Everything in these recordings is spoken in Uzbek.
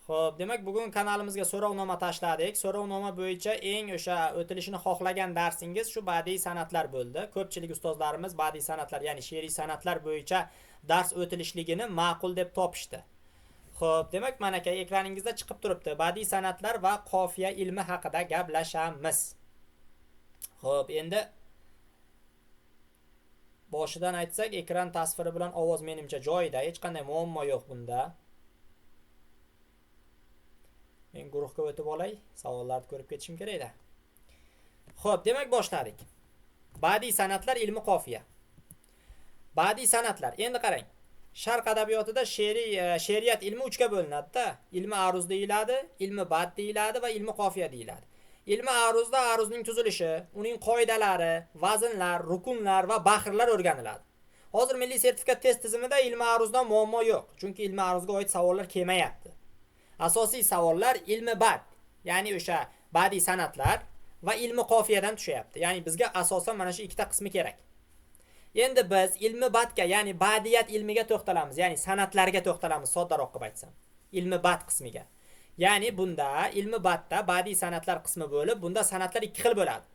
Xo'p, demak bugun kanalimizga so'rovnoma tashladik. So'rovnoma bo'yicha eng o'sha o'tilishini xohlagan darsingiz shu badiiy san'atlar bo'ldi. Ko'pchilik ustozlarimiz badiiy san'atlar, ya'ni she'riy san'atlar bo'yicha dars o'tilishligini ma'qul deb topishdi. Xo'p, demak mana aka ekraningizda chiqib turibdi. Badiiy san'atlar va qofiya ilmi haqida gaplashamiz. Xo'p, endi boshidan aytsak, ekran tasviri bilan ovoz menimcha joyida, hech qanday muammo yo'q bunda. Men guruhga o'tib olay, savollarni ko'rib ketishim kerak-da. Xo'p, demak boshladik. Badiiy san'atlar ilmi qofiya. Badiiy san'atlar. Endi qarang. Sharq adabiyotida she'riyat ilmi 3 ga bo'linadi-da. Ilmi aruz deyiladi, ilmi bad deyiladi va ilmi qofiya deyiladi. Ilmi aruzda aruzning tuzilishi, uning qoidalari, vaznlar, rukunlar va bahrlar o'rganiladi. Hozir milliy sertifikat test tizimida ilmi aruzdan muammo yo'q, chunki ilmi aruzga oid savollar kelmayapti. Asosiy savollar ilmi bad, ya'ni o'sha badiiy san'atlar va ilmi qofiyadan tushyapti. Ya'ni bizga asosan mana shu ikkita qismi kerak. Endi biz ilmi badga, ya'ni badiyat ilmiga to'xtalamiz, ya'ni san'atlarga to'xtalamiz, soddaroq qilib aytsam. Ilmi bad qismiga. Ya'ni bunda ilmi badda badiiy san'atlar qismi bo'lib, bunda san'atlar ikki xil bo'ladi.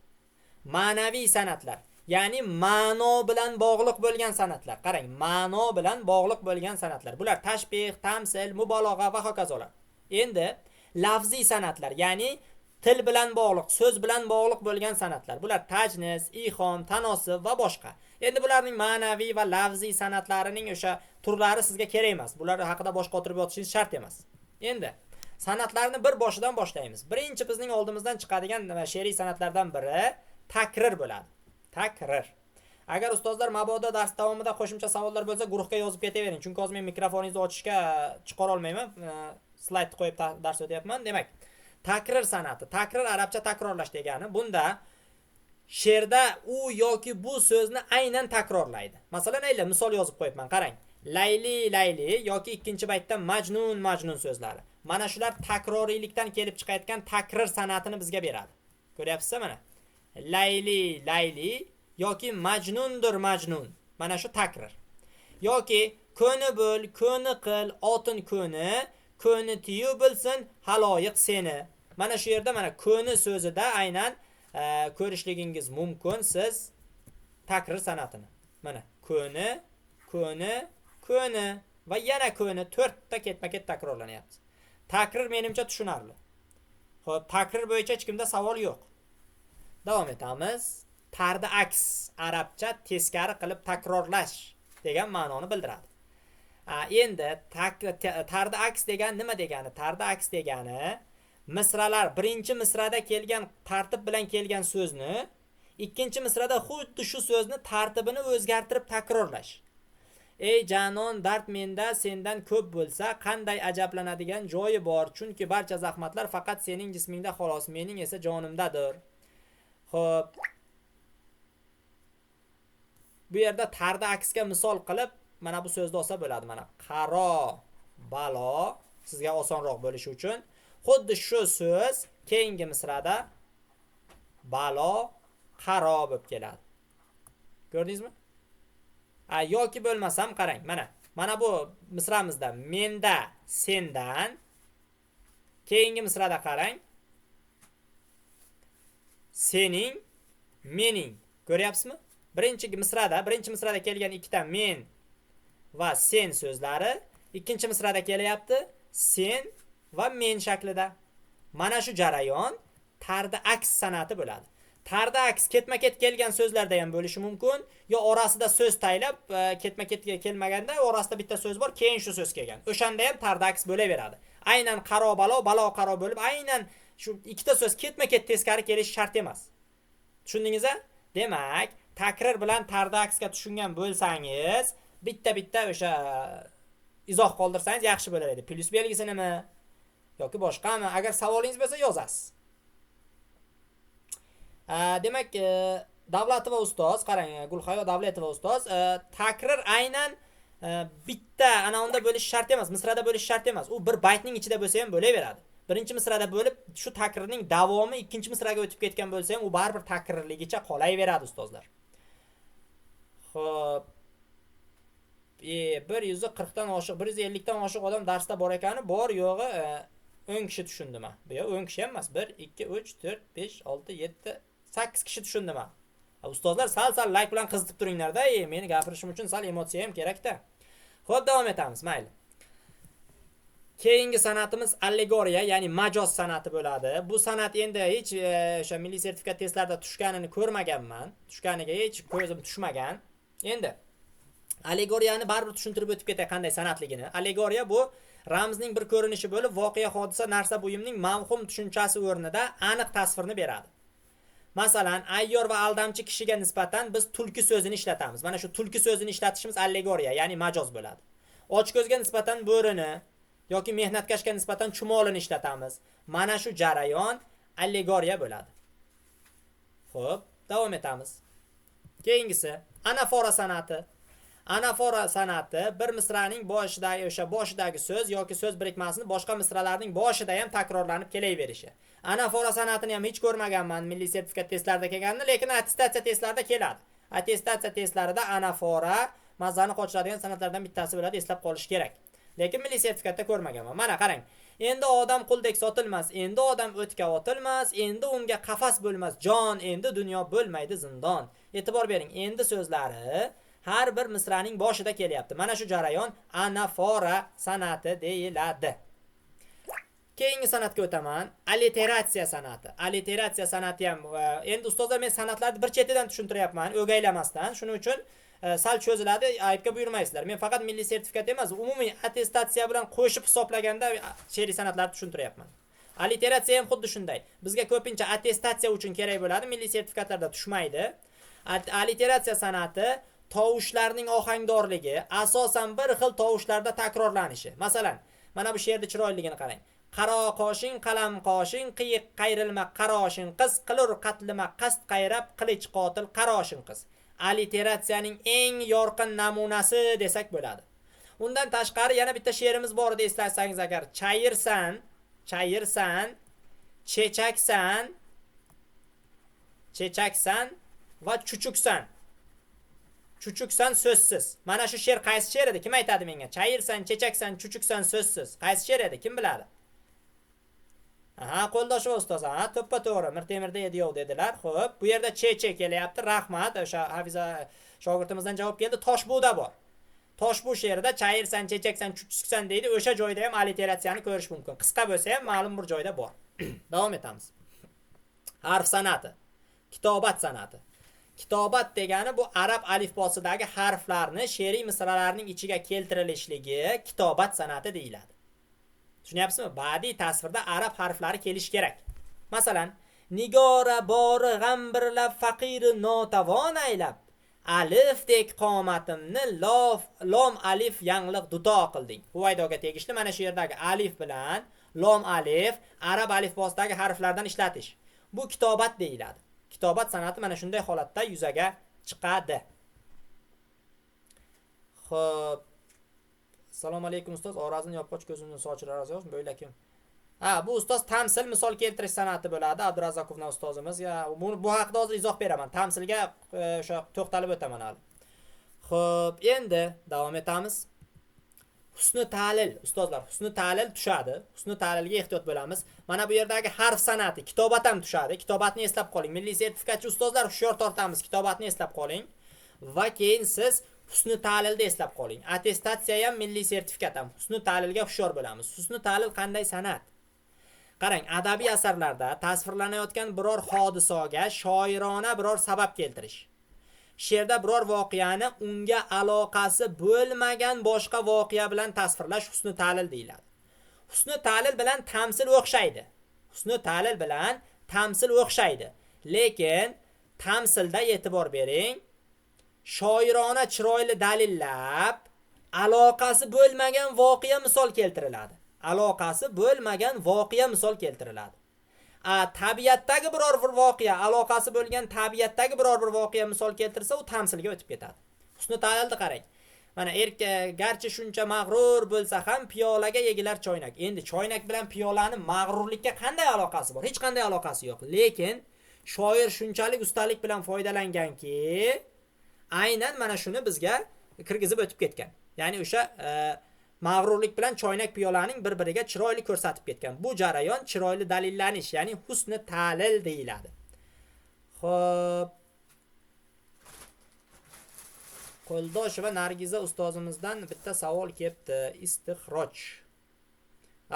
Ma'naviy san'atlar, ya'ni ma'no bilan bog'liq bo'lgan san'atlar. Qarang, ma'no bilan bog'liq bo'lgan san'atlar. Bular tashbih, tamsil, mubolag'a va hokazolar. Endi lafziy san'atlar, ya'ni til bilan bog'liq, so'z bilan bog'liq bo'lgan san'atlar. Bular tajniz, ihom, tanosib va boshqa. Endi bularning ma'naviy va lafziy san'atlarining o'sha turlari sizga kerak emas. Bular haqida boshqa o'tirib o'tishingiz shart emas. Endi san'atlarni bir boshidan boshlaymiz. Birinchi bizning oldimizdan chiqadigan she'riy san'atlardan biri takrir bo'ladi. Takrir. Agar ustozlar mabodo dars davomida qo'shimcha savollar bo'lsa, guruhga yozib ketavering. Chunki hozir men mikrofoningizni ochishga chiqara olmayman. Slaydni qo'yib dars o'tyapman. Demak, takrir san'ati. Takrir arabcha takrorlash degani. Bunda she'rda u yoki bu so'zni aynan takrorlaydi. Masalan, misol yozib qo'yibman, qarang. Layli layli yoki ikkinchi baytda majnun majnun so'zlari. Mana shular takroriylikdan kelib chiqayotgan takrir san'atini bizga beradi. Ko'ryapsizmi mana? Layli layli yoki majnundir majnun. Mana shu takrir. Yoki ko'ni bo'l, ko'ni qil, otin ko'ni, ko'ni tiyu bilsin haloyiq seni. Mana shu yerda mana ko'ni so'zida aynan ko'rishligingiz mumkin siz takrir san'atini. Mana ko'ni, ko'ni, ko'ni va yana ko'ni 4 ta ketma-ket takrorlanyapti. Takrir menimcha tushunarli. Xo'p, takrir bo'yicha hech kimda savol yo'q. Davom etamiz. Tardi aks arabcha teskari qilib takrorlash degan ma'noni bildiradi. Endi tardi aks degan nima degani? Tardi aks degani misralar birinchi misrada kelgan tartib bilan kelgan so'zni ikkinchi misrada xuddi shu so'zni tartibini o'zgartirib takrorlash. Ey janon, dard menda sendan ko'p bo'lsa, qanday ajablanadigan joyi bor, chunki barcha zahmatlar faqat sening jismingda xolos, mening esa jonimdadir. Xo'p. Bu yerda tardi aksga misol qilib mana bu so'zni olsa bo'ladi. Mana qaro balo sizga osonroq bo'lishi uchun xuddi shu so'z keyingi misrada balo qaro bo'lib keladi. Ko'rdingizmi? Yoki bo'lmasam qarang, mana bu misramizda menda sendan, keyingi misrada qarang, sening mening. Ko'ryapsizmi? Birinchi misrada kelgan ikkita men va sen so'zlari ikkinchi misrada kelyapti sen va men shaklida. Mana shu jarayon tardi aks san'ati bo'ladi. Tardi aks ketma-ket kelgan so'zlarda ham bo'lishi mumkin, yo orasida so'z taylab ketma-ketga kelmaganda orasida bitta so'z bor, keyin shu so'z kelgan. O'shanda ham tardi aks bo'laveradi. Aynan qaro balo, balo qaro bo'lib, aynan shu ikkita so'z ketma-ket teskari kelishi shart emas. Tushundingizmi? Demak, takrir bilan tardi aksga tushungan bo'lsangiz, bitta o'sha izoh qoldirsangiz yaxshi bo'lar edi. Plus belgisi nima yoki boshqami? Agar savolingiz bo'lsa yozasiz. Demak, Davlatova ustoz, qarang, Gulhayo Davlatova ustoz, takrir aynan bitta ana unda bo'lish shart emas, misrada bo'lish shart emas. U bir baytning ichida bo'lsa ham bo'laveradi. Birinchi misrada bo'lib, shu takrirning davomi ikkinchi misraga o'tib ketgan bo'lsa ham, u baribir takrirligicha qolaveradi ustozlar. Xo'p. 140 dan oshiq, 150 dan oshiq odam darsda bor ekani, bor yo'g'i 10 kishi tushundimi? Bu yoq 10 kishi ham emas. 1 2 3 4 5 6 7 8 kishi tushundimi? Ustozlar sal like bilan qizitib turinglar-da. Meni gapirishim uchun sal emotsiya ham kerak-da. Xo'p, davom etamiz, mayli. Keyingi san'atimiz allegoriya, ya'ni majoz san'ati bo'ladi. Bu san'at endi hech o'sha milliy sertifikat testlarida tushganini ko'rmaganman. Tushganiga hech ko'zim tushmagan. Endi allegoriyani baribir tushuntirib o'tib ketay qanday san'atligini. Allegoriya bu ramzning bir ko'rinishi bo'lib, voqea, hodisa, narsa, buyumning mavhum tushunchasi o'rnida aniq tasvirni beradi. Masalan, ayyor va aldamchi kishiga nisbatan biz tulki so'zini ishlatamiz. Mana shu tulki so'zini ishlatishimiz allegoriya, ya'ni majoz bo'ladi. Ochko'zga nisbatan bo'rini yoki mehnatkashga nisbatan chumolini ishlatamiz. Mana shu jarayon allegoriya bo'ladi. Xo'p, davom etamiz. Keyingisi anafora san'ati. Anafora san'ati bir misraning boshidagi so'z yoki so'z birikmasini boshqa misralarning boshida ham takrorlanib kelayverishi. Anafora san'atini ham hech ko'rmaganman milliy sertifikat testlarida kelganini, lekin attestatsiya testlarida keladi. Attestatsiya testlarida anafora mazani qochiradigan san'atlardan bittasi bo'ladi, eslab qolish kerak. Lekin milliy sertifikatda ko'rmaganman. Mana qarang. Endi odam quldek sotilmas, endi odam o'tga otilmas, endi unga qafas bo'lmas jon, endi dunyo bo'lmaydi zindon. E'tibor bering, endi so'zlari har bir misraning boshida kelyapti. Mana shu jarayon anafora san'ati deyiladi. Keyingi san'atga o'taman. Alliteratsiya san'ati. Alliteratsiya san'ati ham endi ustozlar men san'atlarni bir chetidan tushuntiryapman, o'gaylamasdan. Shuning uchun sal cho'ziladi, aybga buyurmaysizlar. Men faqat milliy sertifikat emas, umumiy attestatsiya bilan qo'shib hisoblaganda she'riy san'atlarni tushuntiryapman. Alliteratsiya ham xuddi shunday. Bizga ko'pincha attestatsiya uchun kerak bo'ladi, milliy sertifikatlarda tushmaydi. Alliteratsiya san'ati tovushlarning ohangdorligi, asosan bir xil tovushlarda takrorlanishi. Masalan, mana bu she'rning chiroyligini qarang. Qaro qoshing, qalam qoshing, qiyiq qayrilma qaroshin qiz, qilur qatlima qasd qayrab, qilich qotil qaroshin qiz. Alliteratsiyaning eng yorqin namunasi desak bo'ladi. Undan tashqari yana bitta she'rimiz bor edi, eslasangiz agar. Chayirsan, chechaksan va chuchuksan. Chuchuksan so'zsiz. Mana shu she'r qaysi she'r edi? Kim aytadi menga? Chayirsan, chechaksan, chuchuksan so'zsiz. Qaysi she'r edi? Kim biladi? Aha, qo'ldosh ustoz, ha, to'ppa-to'g'ri. Mirtemirda edi yo'q dedilar. Xo'p, bu yerda cheche kelyapti. Rahmat, o'sha Hafiza shogirdimizdan javob keldi. Toshbuda bor. Toshbu she'rida chayirsan, chechaksan, chuchuksan deydi. O'sha joyda ham alliteratsiyani ko'rish mumkin. Qisqa bo'lsa ham ma'lum bir joyda bor. Davom etamiz. Harf san'ati. Kitobat san'ati. Kitobat degani bu arab alifbosidagi harflarni she'riy misralarning ichiga keltirilishligi kitobat san'ati deyiladi. Tushunyapsizmi? Badiiy tasvirda arab harflari kelish kerak. Masalan, nigora bori g'ambirlab faqiri notavon aylab, alifdek qomatimni lom alif yangliq duto qilding. Huvaydoga tegishli mana shu yerdagi alif bilan lom alif arab alifbosidagi harflardan ishlatish. Bu kitobat deyiladi. Kitobat san'ati mana shunday holatda yuzaga chiqadi. Xo'p. Assalomu alaykum ustoz. Orazni yopqoch ko'zimni sochilar yoz, bo'ylakim. Ha, bu ustoz tamsil misol keltirish san'ati bo'ladi. Abdurazakovning ustozimiz. Bu haqida hozir izoh beraman. Tamsilga o'sha to'xtalib o'taman hali. Xo'p, endi davom etamiz. Husni ta'lil, ustozlar, husni ta'lil tushadi. Husni ta'lilga ehtiyot bo'lamiz. Mana bu yerdagi harf san'ati, kitobat ham tushadi. Kitobatni eslab qoling. Milliy sertifikatchi ustozlar hushyor tortamiz. Kitobatni eslab qoling. Va keyin siz husni ta'lilni eslab qoling. Attestatsiya ham milliy sertifikat ham. Husni ta'lilga hushyor bo'lamiz. Husni ta'lil qanday san'at? Qarang, adabiy asarlarda tasvirlanayotgan biror hodisaga shoirona biror sabab keltirish. She'rda biror voqeani unga aloqasi bo'lmagan boshqa voqea bilan tasvirlash husni ta'lil deyiladi. Husni ta'lil bilan tamsil o'xshaydi. Husni ta'lil bilan tamsil o'xshaydi. Lekin tamsilda e'tibor bering, shoirona chiroyli dalillab aloqasi bo'lmagan voqea misol keltiriladi. Aloqasi bo'lmagan voqea misol keltiriladi. Tabiatdagi biror bir voqea, aloqasi bo'lgan tabiatdagi biror bir voqea misol keltirsa, u tamsilga o'tib ketadi. Husni ta'lilni qarang. Mana garchi shuncha mag'rur bo'lsa ham piyolaga yegilar choynak. Endi choynak bilan piyolani mag'rurlikka qanday aloqasi bor? Hech qanday aloqasi yo'q. Lekin shoir shunchalik ustalik bilan foydalanganki, aynan mana shuni bizga kirgizib o'tib ketgan. Ya'ni o'sha mag'rurlik bilan choynak piyolaning bir-biriga chiroyli ko'rsatib ketgan. Bu jarayon chiroyli dalillanish, ya'ni husni ta'lil deyiladi. Xo'p. Qo'ldosh va Nargiza ustozimizdan bitta savol kelibdi. Istixroj.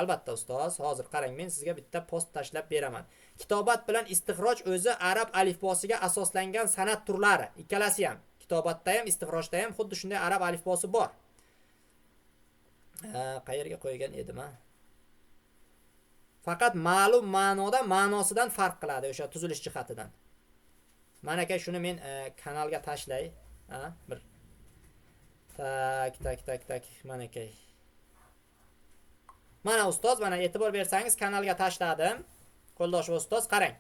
Albatta ustoz, hozir qarang, men sizga bitta post tashlab beraman. Kitobat bilan istixroj o'zi arab alifbosiga asoslangan san'at turlari. Ikkalasi ham, kitobatda ham, istixrojda ham xuddi shunday arab alifbosi bor. Qayerga qo'ygan edim ha? Faqat ma'lum ma'noda ma'nosidan farq qiladi o'sha tuzilish jihatidan. Mana aka shuni men kanalga tashlay. Bir tak mana aka. Mana ustoz, mana e'tibor bersangiz kanalga tashladim. Qo'ldosh va ustoz, qarang.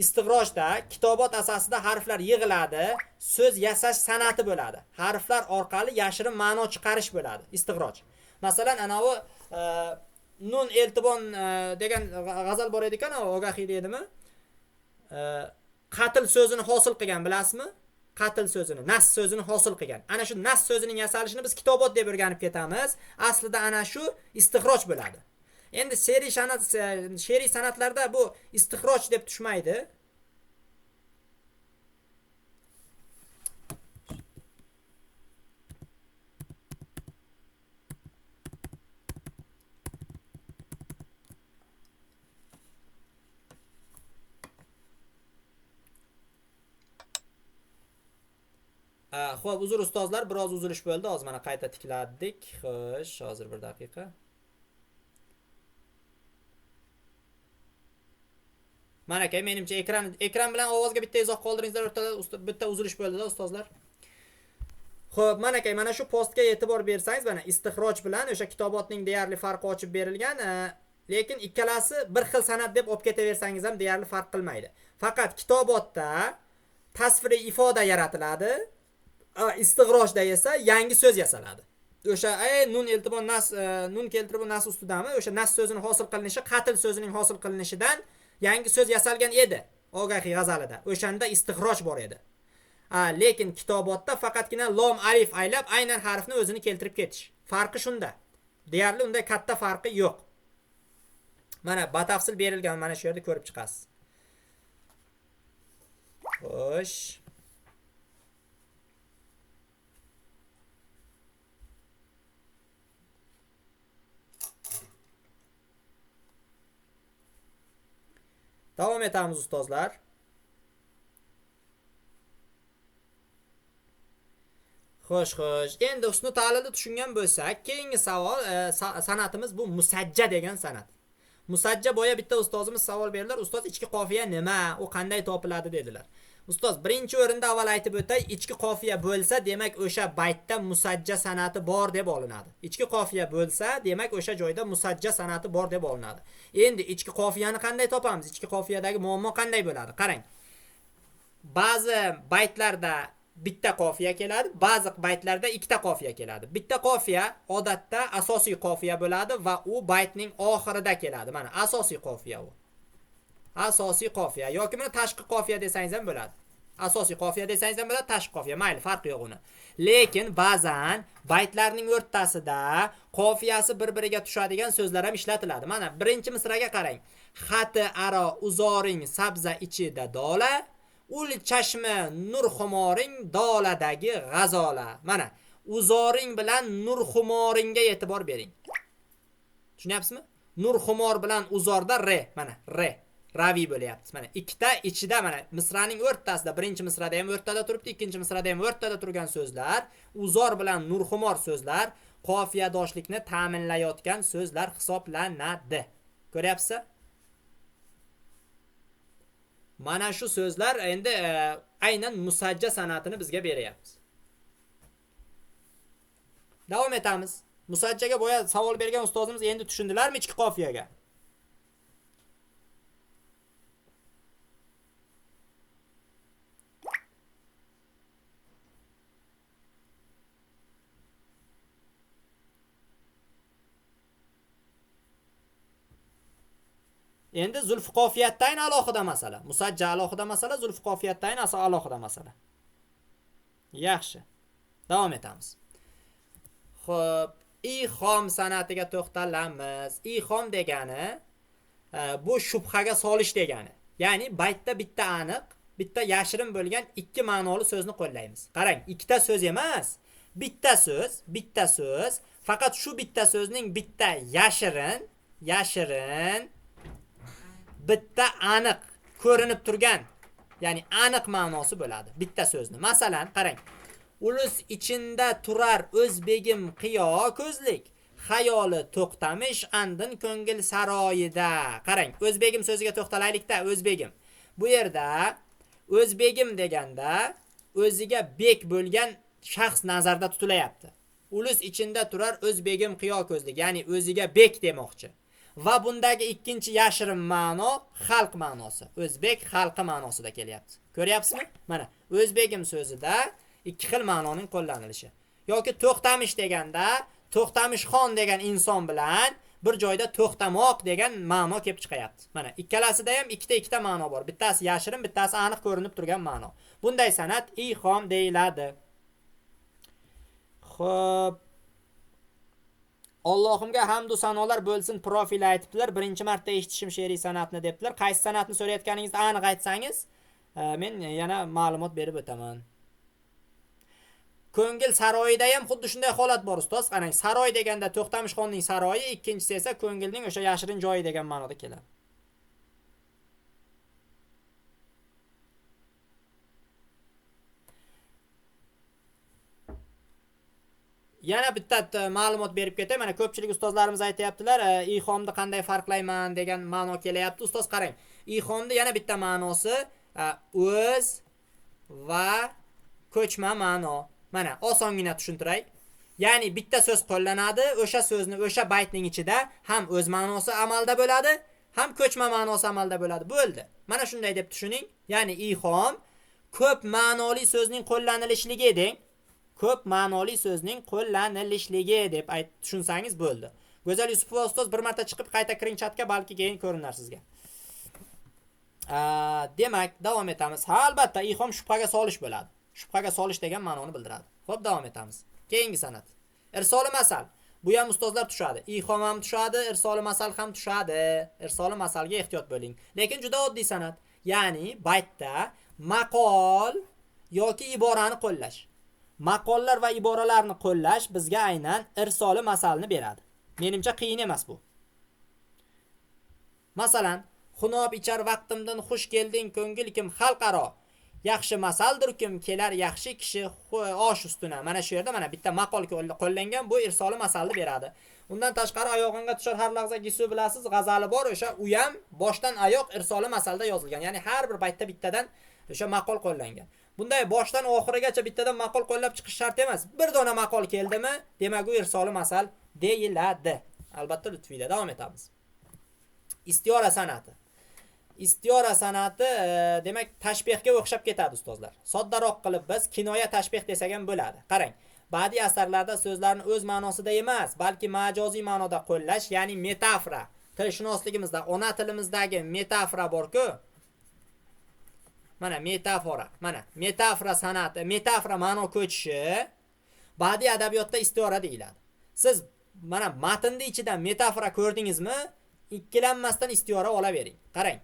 Istig'rojda kitobat asosida harflar yig'iladi, so'z yasash san'ati bo'ladi. Harflar orqali yashirin ma'no chiqarish bo'ladi istig'roj. Masalan, anavi nun eltibon degan g'azal bor edi-ku, Ogahiy deydimi? Qatl so'zini hosil qilgan, bilasizmi? Qatl so'zini, nas so'zini hosil qilgan. Ana shu nas so'zining yasalishini biz kitobat deb o'rganib ketamiz. Aslida ana shu istig'roj bo'ladi. Endi she'riy san'atlarda bu istig'roj deb tushmaydi. Xo'p, uzr ustozlar, biroz uzilish bo'ldi. Hozir mana qayta tikladik. Xo'sh, hozir bir daqiqa. Mana aka, menimcha ekran bilan ovozga bitta izoh qoldiringizlar, o'rtada bitta uzilish bo'ldi-da ustozlar. Xo'p, mana aka, mana shu postga e'tibor bersangiz, mana istixroj bilan o'sha kitobotning deyarli farqi ochib berilgan, lekin ikkalasi bir xil san'at deb olib ketaversangiz ham deyarli farq qilmaydi. Faqat kitobotda tasviriy ifoda yaratiladi, istig'rojda esa yangi so'z yasaladi. O'sha nun eltibon nas, nun keltirib nas ustidami, o'sha nas so'zining hosil qilinishi qatl so'zining hosil qilinishidan yangi so'z yasalgan edi Ogahiy g'azalida. O'shanda istig'roj bor edi. Lekin kitobotda faqatgina lom alif aylab aynan harfni o'zini keltirib ketish. Farqi shunda. Deyarli unday katta farqi yo'q. Mana batafsil berilgan, mana shu yerda ko'rib chiqasiz. Xo'sh. Davom etamiz ustozlar. Xo'sh. Endi husni ta'lilni tushungan bo'lsak, keyingi savol, san'atimiz bu musajja degan san'at. Musajja boya bitta ustozimiz savol berdilar. Ustoz, ichki qofiya nima? U qanday topiladi dedilar. Ustoz, birinchi o'rinda avval aytib o'tay, ichki qofiya bo'lsa, demak o'sha baytda musajja san'ati bor deb olinadi. Ichki qofiya bo'lsa, demak o'sha joyda musajja san'ati bor deb olinadi. Endi ichki qofiyani qanday topamiz? Ichki qofiyadagi muammo qanday bo'ladi? Qarang. Ba'zi baytlarda bitta qofiya keladi, ba'zi baytlarda ikkita qofiya keladi. Bitta qofiya odatda asosiy qofiya bo'ladi va u baytning oxirida keladi. Mana asosiy qofiya u. Asosiy qofiya yoki buni tashqi qofiya desangiz ham bo'ladi. Asosiy qofiya desangiz ham bo'ladi, tashqi qofiya, mayli, farqi yo'q uni. Lekin ba'zan baytlarning o'rtasida qofiyasi bir-biriga tushadigan so'zlar ham ishlatiladi. Mana birinchi misraga qarang. Xati aro uzoring sabza ichida dola, ul chashma nur xumoring doladagi g'azola. Mana uzoring bilan nur xumoringga e'tibor bering. Tushunyapsizmi? Nur xumor bilan uzorda re, mana re. Ravi bo'lyapti. Mana ikkita ichida, mana misraning o'rtasida, birinchi misrada ham o'rtada turibdi, ikkinchi misrada ham o'rtada turgan so'zlar, uzor bilan nurxumor so'zlar qofiyadoshlikni ta'minlayotgan so'zlar hisoblanadi. Ko'ryapsiz? Mana shu so'zlar endi aynan musajja san'atini bizga beryapti. Davom etamiz. Musajjaga boya savol bergan ustozimiz endi tushundilarmi ichki qofiyaga? Endi zulf qofiyatdan alohida masala. Musajja alohida masala, zulf qofiyatdan alohida masala. Yaxshi. Davom etamiz. Xo'p, ixom sanatiga to'xtalamiz. Ixom degani bu shubhaga solish degani. Ya'ni baytda bitta aniq, bitta yashirin bo'lgan ikki ma'noli so'zni qo'llaymiz. Qarang, ikkita so'z emas, bitta so'z. Faqat shu bitta so'zning bitta yashirin, bitta aniq ko'rinib turgan, ya'ni aniq ma'nosi bo'ladi bitta so'zni. Masalan, qarang. Ulus ichinda turar o'zbegim qiyo ko'zlik, xayoli to'xtamish andin ko'ngil saroyida. Qarang, o'zbegim so'ziga to'xtalaylikda, o'zbegim. Bu yerda o'zbegim deganda o'ziga bek bo'lgan shaxs nazarda tutilayapti. Ulus ichinda turar o'zbegim qiyo ko'zlik, ya'ni o'ziga bek demoqchi. Va bundagi ikkinchi yashirin ma'no xalq ma'nosi. O'zbek xalqi ma'nosida kelyapti. Ko'ryapsizmi? Mana o'zbegim so'zida ikki xil ma'noning qo'llanilishi. Yoki to'xtamish deganda To'xtamishxon degan inson bilan bir joyda to'xtamoq degan ma'no kelib chiqyapti. Mana ikkalasida ham ikkita ma'no bor. Bittasi yashirin, bittasi aniq ko'rinib turgan ma'no. Bunday sanat ixom deyiladi. Xo'p. Allohimga hamd va sanolar bo'lsin, profil aytibdilar. Birinchi marta eshitishim she'riy sanatni debdilar. Qaysi sanatni so'rayotganingizni aniq aytsangiz, men yana ma'lumot berib o'taman. Ko'ngil saroyida ham xuddi shunday holat bor ustoz. Qarang, saroy deganda To'xtamishxonning saroyi, ikkinchisi esa ko'ngilning o'sha yashirin joyi degan ma'noda keladi. Yana bitta ma'lumot berib ketay. Mana ko'pchilik ustozlarimiz aytayaptilar, ixomni qanday farqlayman degan ma'no kelyapti. Ustoz qarang, ixomni yana bitta ma'nosi o'z va ko'chma ma'no. Mana osongina tushuntiray. Ya'ni bitta so'z qo'llanadi, o'sha so'zni o'sha baytning ichida ham o'z ma'nosi amalda bo'ladi, ham ko'chma ma'nosi amalda bo'ladi. Bo'ldi. Mana shunday deb tushuning. Ya'ni ixom ko'p ma'noli so'zning qo'llanilishligi deng. Ko'p ma'noli so'zning qo'llanilishligi deb tushunsangiz bo'ldi. Go'zal Yusupova ustoz bir marta chiqib qayta kiring chatga, balki keyin ko'rinar sizga. Demak, davom etamiz. Ha, albatta ixom shubhaga solish bo'ladi. Shubhaga solish degan ma'noni bildiradi. Xo'p, davom etamiz. Keyingi sanat. Irsoli masal. Bu ham ustozlar tushadi. Ixom ham tushadi, irsoli masal ham tushadi. Irsoli masalga ehtiyot bo'ling. Lekin juda oddiy sanat. Ya'ni baytda maqol yoki iborani qo'llash. Maqollar va iboralarni qo'llash bizga aynan irsoli masalni beradi. Menimcha qiyin emas bu. Masalan, xunob ichar vaqtimdan xush kelding ko'ngil kim xalqaro. Yaxshi masaldir kim kelar yaxshi kishi osh ustuna. Mana shu yerda mana bitta maqol qo'llangan, bu irsoli masalni beradi. Undan tashqari oyog'ingga tushar har lahza gisu bilasiz g'azali bor, o'sha u ham boshdan oyoq irsoli masalda yozilgan. Ya'ni har bir baytda bittadan o'sha maqol qo'llangan. Bunday boshdan oxirigacha bittadan maqol qo'llab chiqish shart emas. Bir dona maqol keldimi, demak u irsoli masal deyiladi. Albatta lutfida davom etamiz. Istiyora sanati. Istiyora sanati demak tashbihga o'xshab ketadi ustozlar. Soddaroq qilib biz kinoya tashbih desak ham bo'ladi. Qarang, badiiy asarlarda so'zlarni o'z ma'nosida emas, balki majoziy ma'noda qo'llash, ya'ni metafora. Tilshunosligimizda ona tilimizdagi metafora bor-ku. Mana metafora. Mana metafora sanati, metafora ma'no ko'chishi badiiy adabiyotda istiyora deyiladi. Siz mana matnning ichidan metafora ko'rdingizmi? Ikkilanmasdan istiyora olavering. Qarang.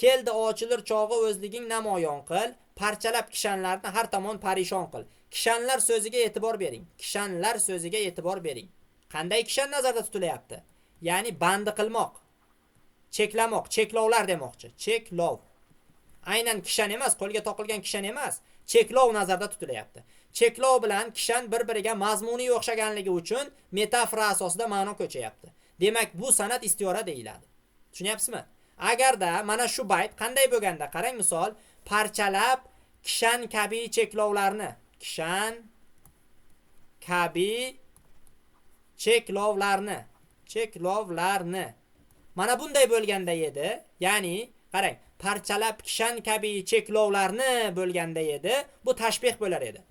Keldi ochilir chog'i o'zliging namoyon qil, parchalab kishanlarni har tomon parishon qil. Kishanlar so'ziga e'tibor bering. Kishanlar so'ziga e'tibor bering. Qanday kishan nazarda tutilayapti? Ya'ni bandi qilmoq, cheklamoq, cheklovlar demoqchi. Cheklov. Aynan kishan emas, qo'lga toqilgan kishan emas, cheklov nazarda tutilayapti. Cheklov bilan kishan bir-biriga mazmuniy o'xshaganligi uchun metafora asosida ma'no ko'chayapti. Demak, bu sanat istiyora deyiladi. Tushunyapsizmi? Agarda mana shu bayt qanday bo'lganda, qarang misol, parchalab kishan kabi cheklovlarni, kishan kabi cheklovlarni. Mana bunday bo'lganda edi, ya'ni qarang, parchalab kishan kabi cheklovlarni bo'lganda edi, bu tashbih bo'lar edi.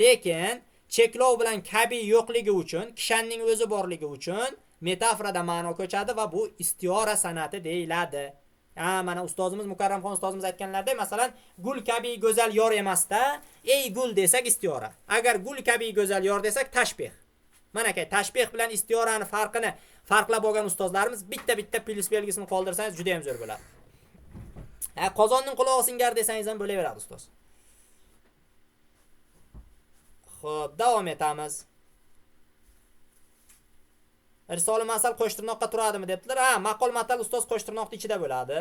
Lekin cheklov bilan kabi yo'qligi uchun, kishanning o'zi borligi uchun metaforada ma'no ko'chadi va bu istiyora sanati deyiladi. Mana ustozimiz Mukarramxon ustozimiz aytganlaridek, masalan, gul kabi go'zal yor emasda, ey gul desak istiyora. Agar gul kabi go'zal yor desak tashbih. Mana aka tashbih bilan istiyorani farqini farqlab olgan ustozlarimiz bitta plyus belgisini qoldirsangiz juda ham zo'r bo'ladi. Qozonning qulog'i singar desangiz ham bo'laveradi ustoz. Xo'p, davom etamiz. Risol masal qo'shtirnoqqa turadimi debdilar. Maqol matal ustoz qo'shtirnoqning ichida bo'ladi.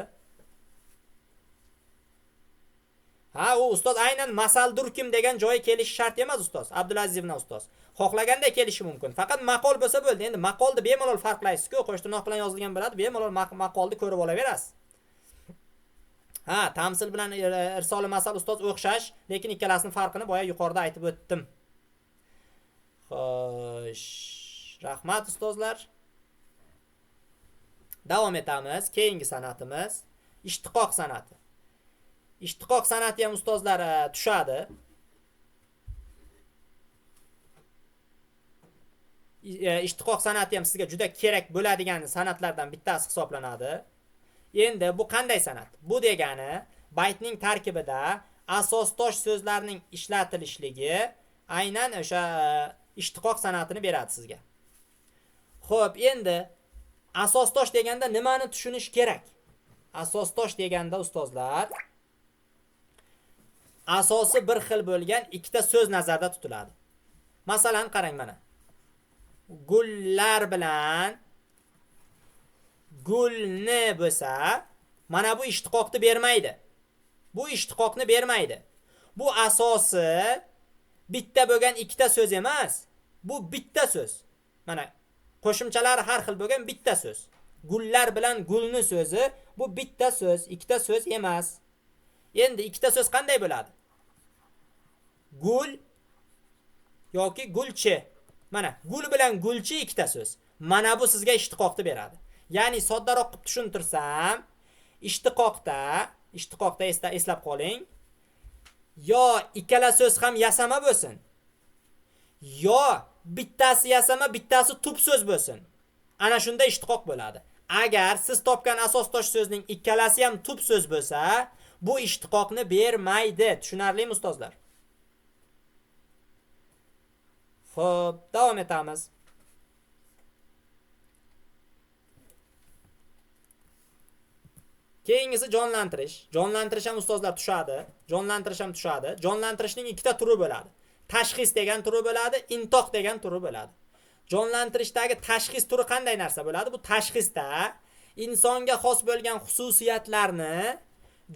U ustoz aynan masal durkim degan joyi kelishi shart emas ustoz. Abdulazizovna ustoz. Xohlaganda kelishi mumkin. Faqat maqol bo'lsa bo'ldi. Endi maqolni bemalol farqlaysiz-ku, qo'shtirnoq bilan yozilgan bo'ladi, bemalol maqolni ko'rib olaverasiz. Tamsil bilan Risol masal ustoz o'xshash, lekin ikkalasining farqini boya yuqorida aytib o'tdim. Xo'sh, rahmat ustozlar. Davom etamiz. Keyingi san'atimiz ishtiqoq san'ati. Ishtiqoq san'ati ham ustozlar tushadi. Ishtiqoq san'ati ham sizga juda kerak bo'ladigan san'atlardan bittasi hisoblanadi. Endi bu qanday san'at? Bu degani baytning tarkibida asos tosh so'zlarning ishlatilishligi aynan o'sha ishtiqoq san'atini beradi sizga. Xo'p, endi asos tosh deganda nimani tushunish kerak? Asos tosh deganda ustozlar asosi bir xil bo'lgan ikkita so'z nazarda tutiladi. Masalan, qarang mana. Gullar bilan gulni bo'lsa, mana bu ishtiqoqni bermaydi. Bu ishtiqoqni bermaydi. Bu asosi bitta bo'lgan ikkita so'z emas. Bu bitta so'z. Mana qo'shimchalari har xil bo'lgan bitta so'z. Gullar bilan gulni so'zi bu bitta so'z, ikkita so'z emas. Endi ikkita so'z qanday bo'ladi? Gul yoki gulchi. Mana gul bilan gulchi ikkita so'z. Mana bu sizga ishtiqoqni beradi. Ya'ni soddaroq qilib tushuntirsam, ishtiqoqda eslab qoling. Yo ikkala so'z ham yasama bo'lsin. Yo bittasi yasama, bittasi tub so'z bo'lsin. Ana shunda ishtiqoq bo'ladi. Agar siz topgan asos tosh so'zning ikkalasi ham tub so'z bo'lsa, bu ishtiqoqni bermaydi. Tushunarlimi ustozlar? Xo'p, davom etamiz. Keyingisi jonlantirish. Jonlantirish ham ustozlar tushadi. Jonlantirishning ikkita turi bo'ladi. Tashxis degan turi bo'ladi, intoq degan turi bo'ladi. Jonlantirishdagi tashxis turi qanday narsa bo'ladi? Bu tashxisda insonga xos bo'lgan xususiyatlarni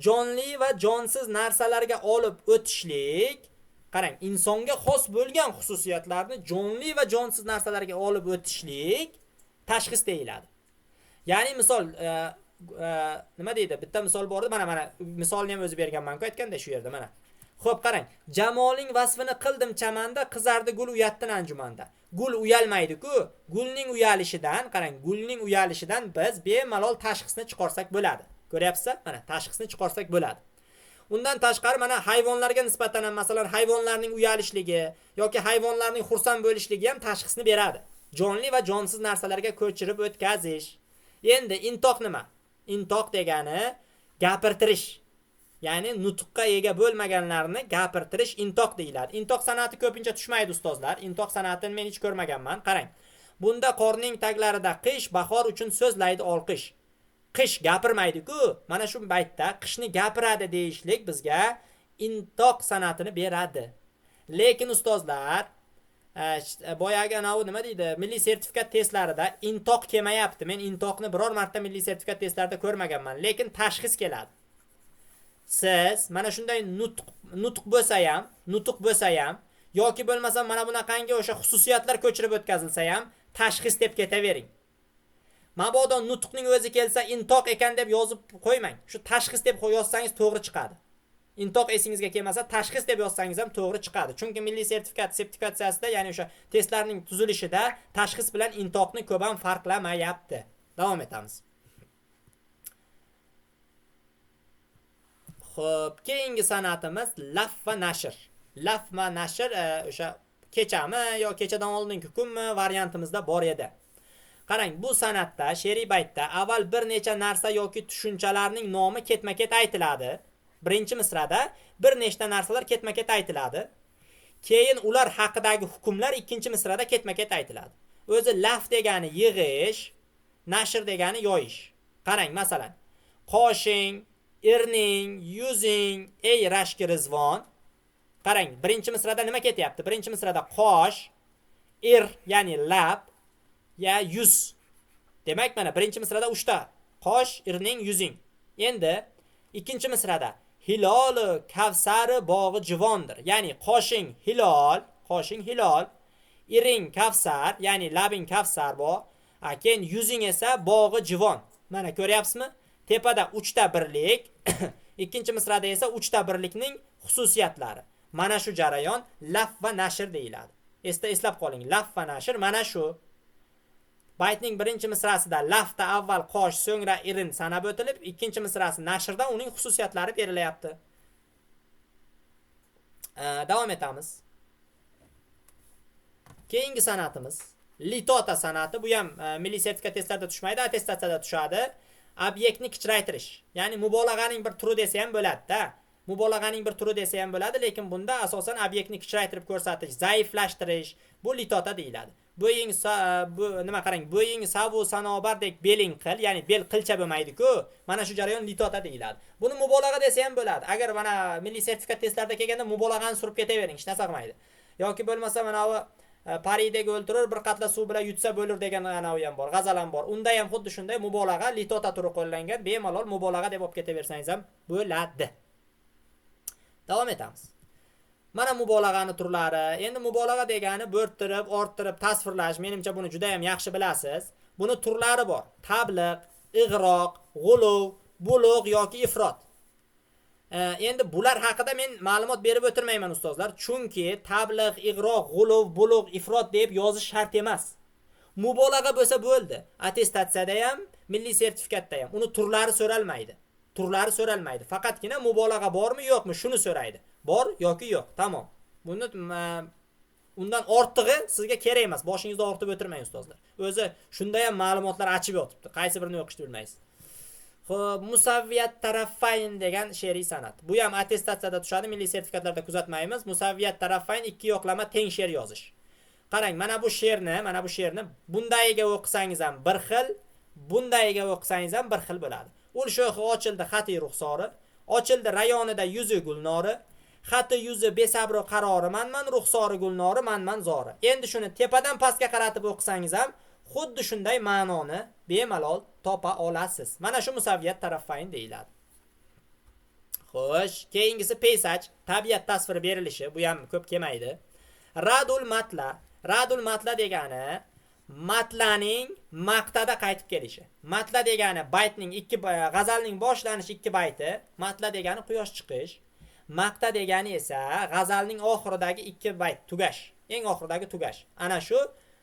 jonli va jonsiz narsalarga olib o'tishlik. Qarang, insonga xos bo'lgan xususiyatlarni jonli va jonsiz narsalarga olib o'tishlik tashxis deyiladi. Ya'ni misol nima deydi? Bitta misol bor edi. Mana misolni ham o'zi berganman-ku aytganda shu yerda mana. Xo'p, qarang. Jamoling vasfini qildim chamanda, qizardi gul uyatdan anjumanda. Gul uyalmaydi-ku. Gulning uyalishidan, qarang, gulning uyalishidan biz bemalol tashxisni chiqarsak bo'ladi. Ko'ryapsizmi? Mana tashxisni chiqarsak bo'ladi. Undan tashqari mana hayvonlarga nisbatan ham masalan hayvonlarning uyalishligi yoki hayvonlarning xursand bo'lishligi ham tashxisni beradi. Jonli va jonsiz narsalarga ko'chirib o'tkazish. Endi intoq nima? Intoq degani gapirtirish. Ya'ni nutqqa ega bo'lmaganlarni gapirtirish intoq deyiladi. Intoq san'ati ko'pincha tushmaydi ustozlar. Intoq san'atini men hech ko'rmaganman. Qarang. Bunda qorning taglarida qish, bahor uchun so'zlaydi olqish. Qish gapirmaydi-ku. Mana shu baytda qishni gapiradi deyishlik bizga intoq san'atini beradi. Lekin ustozlar, boyagi nima deydi? Milliy sertifikat testlarida intoq kelmayapti. Men intoqni biror marta milliy sertifikat testlarida ko'rmaganman, lekin tashxis keladi. Siz mana shunday nutq bo'lsa ham yoki bo'lmasa mana bunaqangi o'sha xususiyatlar ko'chirib o'tkazilsa ham tashxis deb ketavering. Mabodo nutqning o'zi kelsa intoq ekan deb yozib qo'ymang. Shu tashxis deb yozsangiz to'g'ri chiqadi. Intoq esingizga kelmasa tashxis deb yozsangiz ham to'g'ri chiqadi. Chunki milliy sertifikatsiyasida, ya'ni o'sha testlarning tuzilishida tashxis bilan intoqni ko'p ham farqlamayapti. Davom etamiz. Xo'p, keyingi san'atimiz laf va nashr. Laf va nashr o'sha kechami yo kechadan oldingi kunmi variantimizda bor edi. Qarang, bu san'atda, she'riy baytda avval bir necha narsa yoki tushunchalarning nomi ketma-ket aytiladi. Birinchi misrada bir nechta narsalar ketma-ket aytiladi. keyin ular haqidagi hukmlar ikkinchi misrada ketma-ket aytiladi. O'zi laf degani yig'ish, nashr degani yoyish. Qarang, masalan, qoshing, irning, yuzing, ey rashki rizvon. Qarang, birinchi misrada nima ketyapti? Birinchi misrada qosh, ir, ya'ni lab, ya yuz. Demak, mana birinchi misrada 3 ta. Qosh, irning, yuzing. Endi ikkinchi misrada hiloli kavsari bog'i jivondir. Ya'ni qoshing hilol, iring kavsar, ya'ni labing kavsar bo. Keyin yuzing esa bog'i jivon. Mana ko'ryapsizmi? Tepada 3 ta birlik, ikkinchi misrada esa 3 ta birlikning xususiyatlari. Mana shu jarayon laf va nashr deyiladi. Eslab qoling, laf va nashr mana shu. Baytning birinchi misrasida lafda avval qosh, so'ngra irin sanab o'tilib, ikkinchi misrasi nashrda uning xususiyatlari berilyapti. Davom etamiz. Keyingi san'atimiz litota san'ati. Bu ham milliy sertifikat testlarida tushmaydi, attestatsiyada tushadi. Obyektni kichraytirish. Ya'ni mubolag'aning bir turi desa ham bo'ladi-da. Mubolag'aning bir turi desa ham bo'ladi, lekin bunda asosan obyektni kichraytirib ko'rsatish, zaiflashtirish bu litota deyiladi. Bu nima qarang, bo'ying savu sanobardek beling qil, ya'ni bel qilcha bo'lmaydi-ku. Mana shu jarayon litota deyiladi. Buni mubolag'a desa ham bo'ladi. Agar mana milliy sertifikat testlarida kelganda mubolag'ani surib ketavering, hech narsa qilmaydi. Yoki bo'lmasa mana bu paridagi o'ltirur, bir qatla suv bilan yutsa bo'lur degan anavi ham bor, g'azal ham bor. Unda ham xuddi shunday mubolag'a litota turi qo'llangan, bemalol mubolag'a deb olib ketaversangiz ham bo'ladi. Davom etamiz. Mana mubolag'ani turlari. Endi mubolag'a degani bo'rttirib, orttirib tasvirlash. Menimcha buni juda ham yaxshi bilasiz. Buni turlari bor. Tabliq, ig'roq, g'uluv, bulugh yoki ifrot. Endi bular haqida men ma'lumot berib o'tirmayman ustozlar, chunki tabliq, ig'roq, g'uluv, bulugh, ifrot deb yozish shart emas. Mubolag'a bo'lsa bo'ldi. Attestatsiyada ham, milliy sertifikatda ham uni turlari so'ralmaydi. Turlari so'ralmaydi. Faqatgina mubolag'a bormi, yo'qmi shuni so'raydi. Bor yoki yo'q. Tamom. Buni undan ortig'i sizga kerak emas. Boshingizda ortib o'tirmang ustozlar. O'zi shunda ham ma'lumotlar achib yotibdi. Qaysi birini o'qishni bilmaysiz. Xo'p, musavviyat taraffayn degan she'riy san'at. Bu ham attestatsiyada tushadi, milliy sertifikatlarda kuzatmaymiz. Musavviyat taraffayn ikki yoqlama teng she'r yozish. Qarang, mana bu she'rni bundayiga o'qisangiz ham bir xil, bundayiga o'qisangiz ham bir xil bo'ladi. Ul sho'xi ochildi xati ruxsori, ochildi rayonida yuzi gulnori, xati yuzi besabr qarori manman, ruxsori gulnori manman zori. Endi shuni tepadan pastga qaratib o'qisangiz ham xuddi shunday ma'noni bemalol topa olasiz. Mana shu musavviyat taraffayn deyiladi. Xo'sh, keyingisi peysaj, tabiat tasviri berilishi, bu ham ko'p kelmaydi. Radul matla. Radul matla degani matlaning maqtada qaytib kelishi. Matla degani baytning g'azalning boshlanishi 2 bayti, matla degani quyosh chiqish. Maqta degani esa g'azalning oxiridagi 2 bayt tugash, eng oxiridagi tugash. Ana shu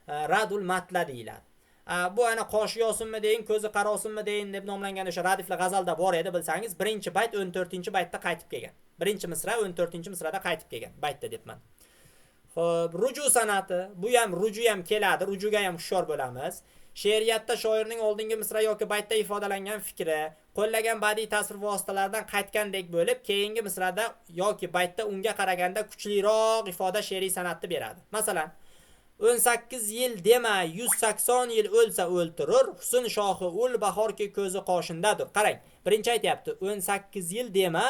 radul matla deyiladi. Bu ana qoshi yosinmi deyin, ko'zi qarosinmi deyin deb nomlangan o'sha radifli g'azalda bor edi, bilsangiz, birinchi bayt 14-baytda qaytib kelgan. Birinchi misra 14-misrada qaytib kelgan baytda debman. Xo'p, ruju san'ati, bu ham ruju ham keladi, rujuga ham hushyor bo'lamiz. She'riyatda shoirning oldingi misra yoki baytda ifodalangan fikri, qo'llagan badiiy tasvir vositalaridan qaytgandek bo'lib, keyingi misrada yoki baytda unga qaraganda kuchliroq ifoda she'riy san'atni beradi. Masalan, 18 yil dema, 180 yil o'lsa o'ltirur, husn shohi ul bahorki ko'zi qoshindadir. Qarang, birinchi aytayapti, 18 yil dema,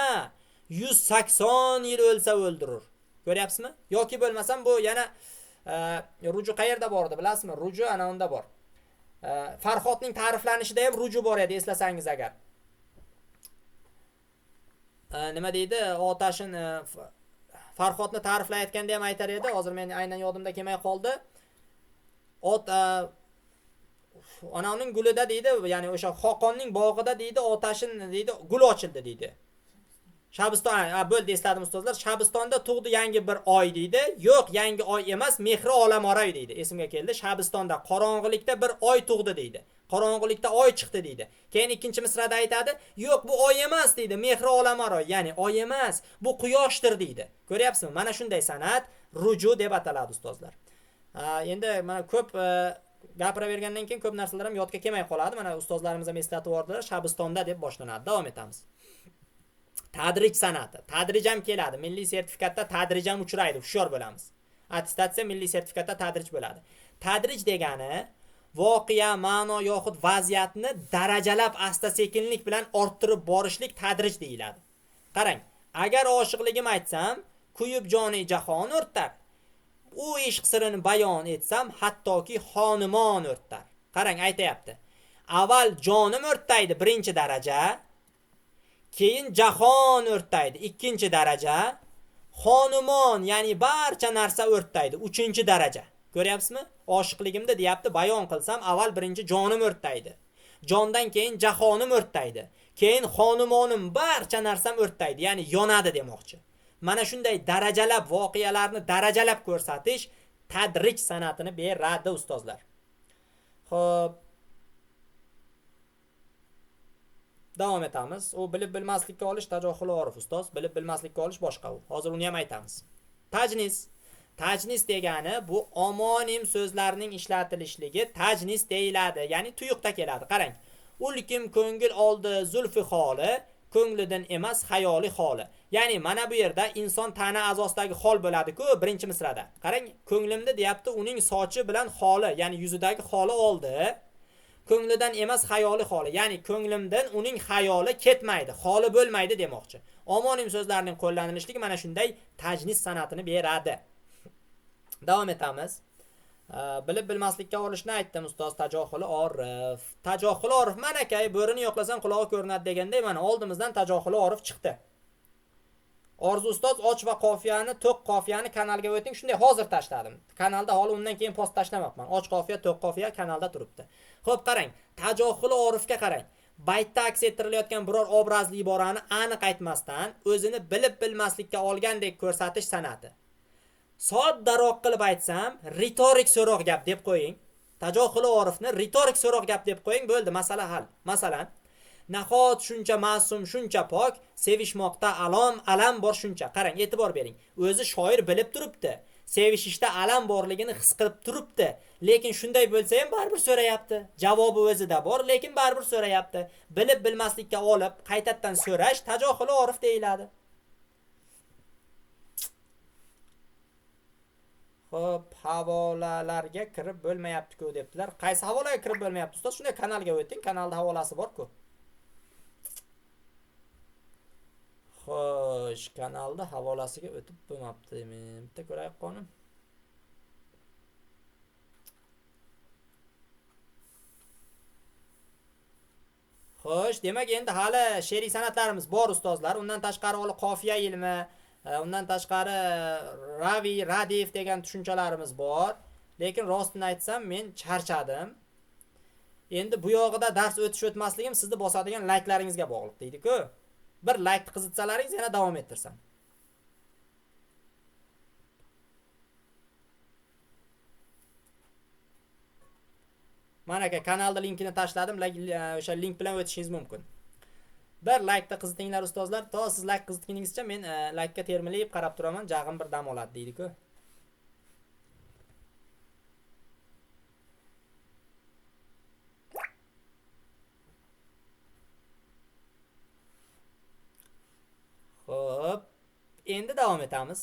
180 yil o'lsa o'ldirur. Ko'ryapsizmi? Yoki bo'lmasam bu yana ruju qayerda bor edi, bilasizmi? Ruju ana unda bor. Farhodning ta'riflanishida ham ruju bor edi, eslasangiz agar. Nima deydi? Otashin Farhodni ta'riflayotganda ham aytar edi. Hozir men aynan yodimda kelmay qoldi. Onaning gulida deydi, ya'ni o'sha Xoqonning bog'ida deydi, otashin deydi, gul ochildi deydi. Shabiston, bo'ldi, esladim ustozlar. Shabistonda tug'di yangi bir oy deydi. Yo'q, yangi oy emas, mehri olamoray deydi. Esimga keldi. Shabistonda qorong'ilikda bir oy tug'di deydi. Qorong'ilikda oy chiqdi deydi. Keyin ikkinchi misrada aytadi, yo'q, bu oy emas deydi, mehri olamoray, ya'ni oy emas, bu quyoshdir deydi. Ko'ryapsizmi? Mana shunday san'at ruju deb ataladi ustozlar. Endi mana ko'p gapiravergandan keyin ko'p narsalar ham yodga kelmay qoladi. Mana ustozlarimiz ham eslatib yubordilar, Shabistonda deb boshlanadi. Davom etamiz. Tadrij san'ati. Tadrij ham keladi. Milliy sertifikatda tadrij ham uchraydi. Hushyor bo'lamiz. Attestatsiya milliy sertifikatda tadrij bo'ladi. Tadrij degani voqea, ma'no yoxud vaziyatni darajalab asta-sekinlik bilan orttirib borishlik tadrij deyiladi. Qarang, agar oshiqligim aytsam, kuyib joni jahon o'rtar. U ishq sirini bayon etsam, hattoki xonimon o'rtar. Qarang, aytayapti. Avval jonim o'rtaydi, birinchi daraja. Keyin jahon o'rtaydi, ikkinchi daraja. Xonimon, ya'ni barcha narsa o'rtaydi, uchinchi daraja. Ko'ryapsizmi? Oshiqligimda deyapti, bayon qilsam, avval birinchi jonim o'rtaydi. Jondan keyin jahonim o'rtaydi. Keyin xonimonim, barcha narsam o'rtaydi, ya'ni yonadi demoqchi. Mana shunday darajalab voqealarni darajalab ko'rsatish tadrij san'atini beradi ustozlar. Xo'p, davom etamiz. U bilib bilmaslikka olish tajohul orif ustoz, bilib bilmaslikka olish boshqa u. Hozir uni ham aytamiz. Tajnis. Tajnis degani bu omonim so'zlarning ishlatilishligi tajnis deyiladi, ya'ni tuyuqda keladi. Qarang. Ulkim ko'ngil oldi zulfi xoli, ko'nglidan emas xayoli xoli. Ya'ni mana bu yerda inson tana a'zosidagi xol bo'ladi-ku, birinchi misrada. Qarang, ko'nglimda deyapti, uning sochi bilan xoli, ya'ni yuzidagi xoli oldi. Ko'nglidan emas xayoli xoli, ya'ni ko'nglimdan uning xayoli ketmaydi, xoli bo'lmaydi demoqchi. Omonim so'zlarning qo'llanilishligi mana shunday tajnis san'atini beradi. Davom etamiz. Bilib bilmaslikka olishni aytdim ustoz, tajohuli orif. Tajohuli orif mana kay bo'rini yo'qlasang qulog'i ko'rinadi deganday mana oldimizdan tajohuli orif chiqdi. Orzu ustoz och va qofiyani, to'q qofiyani kanalga o'ting. Shunday hozir tashladim. Kanalda hali undan keyin post tashlamabman. Och qofiya, to'q qofiya kanalda turibdi. Xo'p, qarang. Tajohuli orifga qarang. Baytda aks ettirilayotgan biror obrazli iborani aniq aytmasdan o'zini bilib bilmaslikka olgandek ko'rsatish san'ati. Soddaroq qilib aytsam, ritorik so'roq gap deb qo'ying. Tajohuli orifni ritorik so'roq gap deb qo'ying, bo'ldi, masala hal. Masalan, nahot shuncha ma'sum, shuncha pok, sevishmoqda alam bor shuncha. Qarang, e'tibor bering. O'zi shoir bilib turibdi. Sevishishda alam borligini his qilib turibdi. Lekin shunday bo'lsa ham baribir so'rayapti. Javobi o'zida bor, lekin baribir so'rayapti. Bilib bilmaslikka olib, qaytadan so'rash tajohuli orif deyiladi. Xo'p, havolalarga kirib bo'lmayapti-ku debdilar. Qaysi havolaga kirib bo'lmayapti ustoz? Shunday kanalga o'ting, kanalda havolasi bor-ku. Xo'sh, kanalda havolasiga o'tib bo'lmabdimi? Bitta ko'raylik qonim. Xo'sh, demak endi hali she'riy san'atlarimiz bor ustozlar. Undan tashqari hali qofiya ilmi, undan tashqari ravi, radif degan tushunchalarimiz bor. Lekin rostini aytsam, men charchadim. Endi bu yog'ida dars o'tmasligim sizni bosadigan layklaringizga bog'liq deydi-ku. Bir laykni qizitsalaringiz yana davom ettirsam. Mana aka kanalda linkini tashladim, o'sha link bilan o'tishingiz mumkin. Bir laykni qizitinglar ustozlar. To siz layk qizitganingizcha men laykka termilib qarab turaman, jag'im bir dam oladi deydi-ku. Xo'p, endi davom etamiz.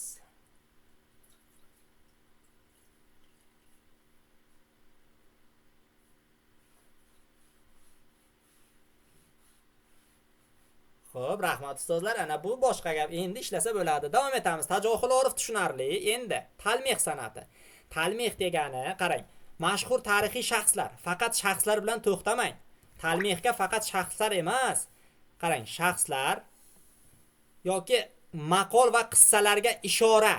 Xo'p, rahmat ustozlar. Ana bu boshqa gap. Endi ishlasa bo'ladi. Davom etamiz. Tajohul orif tushunarli. Endi talmih san'ati. Talmih degani, qarang, mashhur tarixiy shaxslar. Faqat shaxslar bilan to'xtamang. Talmihga faqat shaxslar emas. Qarang, shaxslar yoki maqol va qissalarga ishora.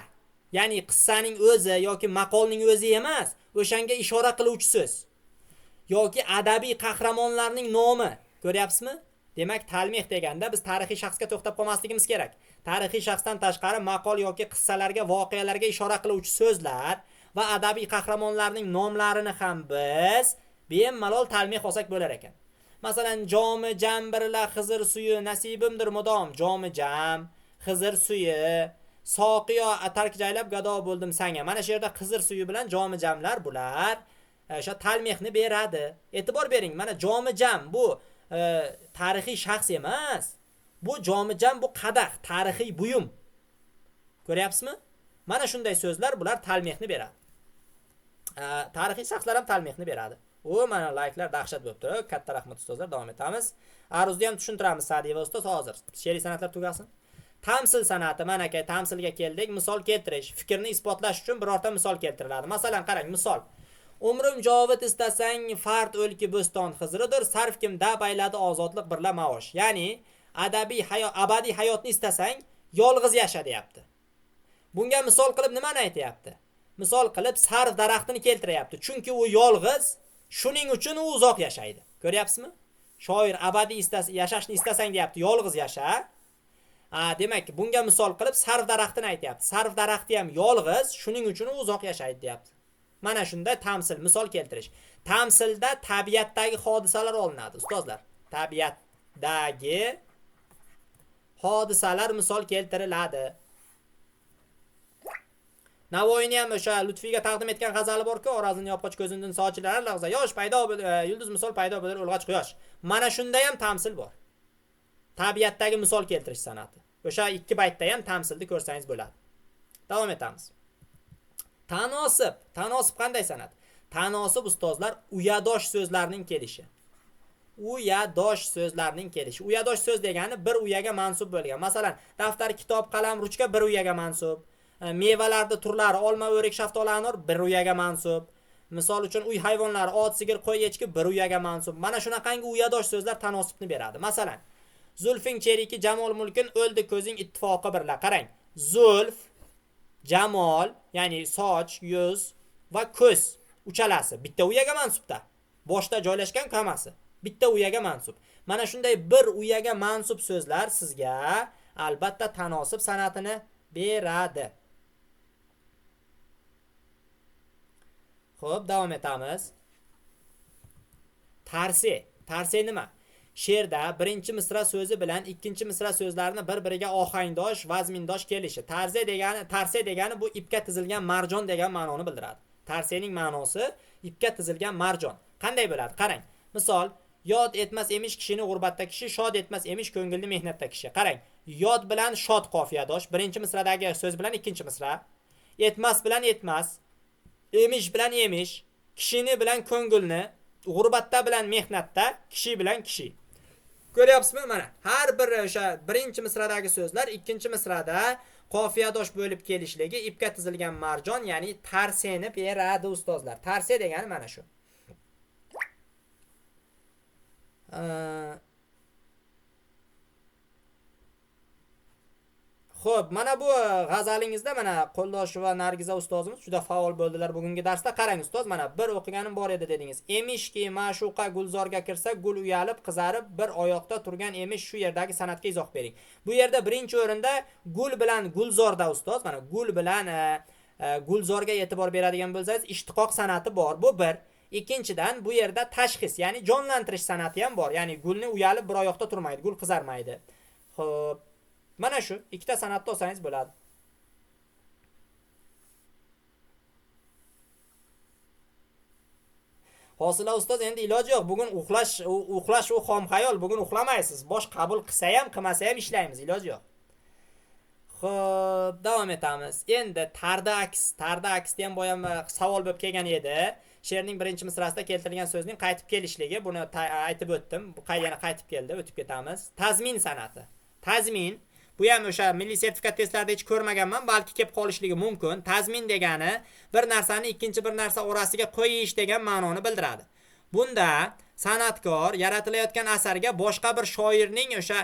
Ya'ni qissaning o'zi yoki maqolning o'zi emas, o'shanga ishora qiluvchi so'z. Yoki adabiy qahramonlarning nomi. Ko'ryapsizmi? Demak, talmih deganda biz tarixiy shaxsga to'xtab qolmasligimiz kerak. Tarixiy shaxsdan tashqari maqol yoki qissalarga, voqealarga ishora qiluvchi so'zlar va adabiy qahramonlarning nomlarini ham biz bemalol talmih olsak bo'lar ekan. Masalan, jomi jam birla Xizr suyi nasibimdir mudom, jomi jam, Xizr suyi, soqiyo atark jaylab gado bo'ldim sanga. Mana shu yerda Xizr suyi bilan jomi jamlar bular o'sha talmihni beradi. E'tibor bering, mana jomi jam bu tarixiy shaxs emas. Bu jomijam, bu qadah, tarixiy buyum. Ko'ryapsizmi? Mana shunday so'zlar bular talmihni beradi. Tarixiy shaxslar ham talmihni beradi. Mana layklar dahshat bo'lib turibdi. Katta rahmat ustozlar, davom etamiz. Aruzda ham tushuntiramiz Sa'diyev ustoz hozir. She'riy san'atlar tugasin. Tamsil san'ati, mana aka tamsilga keldik. Misol keltirish, fikrni isbotlash uchun birorta misol keltiriladi. Masalan, qarang, misol. Umrim jovid istasang, fard o'lki bo'ston xizridir, sarf kim dab ayladi ozodlik birla maosh. Ya'ni abadiy hayotni istasang, yolg'iz yasha deyapti. Bunga misol qilib nimani aytayapti? Misol qilib sarf daraxtini keltiryapti. Chunki u yolg'iz, shuning uchun u uzoq yashaydi. Ko'ryapsizmi? Shoir abadiy yashashni istasang deyapti, yolg'iz yasha. Demak, bunga misol qilib sarf daraxtini aytayapti. Sarf daraxti ham yolg'iz, shuning uchun u uzoq yashaydi deyapti. Mana shunda tamsil, misol keltirish. Tamsilda tabiatdagi hodisalar olinadi, ustozlar. Tabiatdagi hodisalar misol keltiriladi. Navoiyni ham o'sha Lutfiga taqdim etgan g'azali bor-ku, Orazni yopqoch ko'zindan sochilar lag'za, yosh paydo bo'ldi, yulduz misol paydo bo'ldi, ulg'ach quyosh. Mana shunda ham tamsil bor. Tabiatdagi misol keltirish san'ati. O'sha 2 baytda ham tamsilni ko'rsangiz bo'ladi. Davom etamiz. Tanosib. Tanosib qanday san'at? Tanosib ustozlar uyadosh so'zlarning kelishi. Uyadosh so'zlarning kelishi. Uyadosh so'z degani bir uyaga mansub bo'lgan. Masalan, daftar, kitob, qalam, ruchka bir uyaga mansub. Mevalarda turlari olma, o'rik, shaftoli, anor bir uyaga mansub. Misol uchun uy hayvonlari ot, sigir, qo'y, echki bir uyaga mansub. Mana shunaqangi uyadosh so'zlar tanosibni beradi. Masalan, zulfing cheriki jamol mulkin o'ldi ko'zing ittifoqi birla. Qarang. Zulf, jamol, ya'ni soch, yuz va ko'z uchalasi bitta uyaga mansubda. Boshda joylashgan kamasi bitta uyaga mansub. Mana shunday bir uyaga mansub so'zlar sizga albatta tanosib san'atini beradi. Xo'p, davom etamiz. Tarsi. Tarsi nima? She'rda birinchi misra so'zi bilan ikkinchi misra so'zlarini bir-biriga ohangdosh, vazmindosh kelishi. Tarsi degani bu ipga tizilgan marjon degan ma'noni bildiradi. Tarsining ma'nosi ipga tizilgan marjon. Qanday bo'ladi? Qarang. Misol, yod etmas emish kishini g'urbatda kishi, shod etmas emish ko'ngilni mehnatda kishi. Qarang, yod bilan shod qofiyadosh, birinchi misradagi so'z bilan ikkinchi misra. Etmas bilan etmas, emish bilan emish, kishini bilan ko'ngilni, g'urbatda bilan mehnatda, kishi bilan kishi. Ko'ryapsizmi? Mana har bir o'sha birinchi misradagi so'zlar ikkinchi misrada qofiyadosh bo'lib kelishligi ipga tizilgan marjon, ya'ni tarseni beradi ustozlar. Tarse degani mana shu. Xo'p, mana bu g'azalingizda mana Qo'ldosh va Nargiza ustozimiz juda faol bo'ldilar bugungi darsda. Qarang ustoz, mana bir o'qiganim bor edi dedingiz. Emishki ma'shuqa gulzorga kirsa, gul uyalib, qizarib, bir oyoqda turgan emish shu yerdagi san'atga izoh bering. Bu yerda birinchi o'rinda gul bilan gulzorda ustoz, mana gul bilan gulzorga e'tibor beradigan bo'lsangiz, ishtiqoq san'ati bor. Bu bir. Ikkinchidan bu yerda tashxis, ya'ni jonlantirish san'ati ham bor. Ya'ni gulni uyalib bir oyoqda turmaydi, gul qizarmaydi. Xo'p, mana shu ikkita san'atda olsangiz bo'ladi. Hosila ustoz, endi iloji yo'q. Bugun uxlash u xom xayol. Bugun uxlamaysiz. Bosh qabul qilsa ham, qilmasa ham ishlaymiz, iloji yo'q. Xo'p, davom etamiz. Endi tarda aksda ham boya savol bo'lib kelgan edi. She'rning birinchi misrasida keltirilgan so'zning qaytib kelishligi, buni aytib o'tdim. Bu yana qaytib keldi, o'tib ketamiz. Tazmin san'ati. Tazmin, bu ham o'sha milliy sertifikat testlarida hech ko'rmaganman, balki kelib qolishligi mumkin. Tazmin degani bir narsani ikkinchi bir narsa orasiga qo'yish degan ma'noni bildiradi. Bunda san'atkor yaratilayotgan asarga boshqa bir shoirning o'sha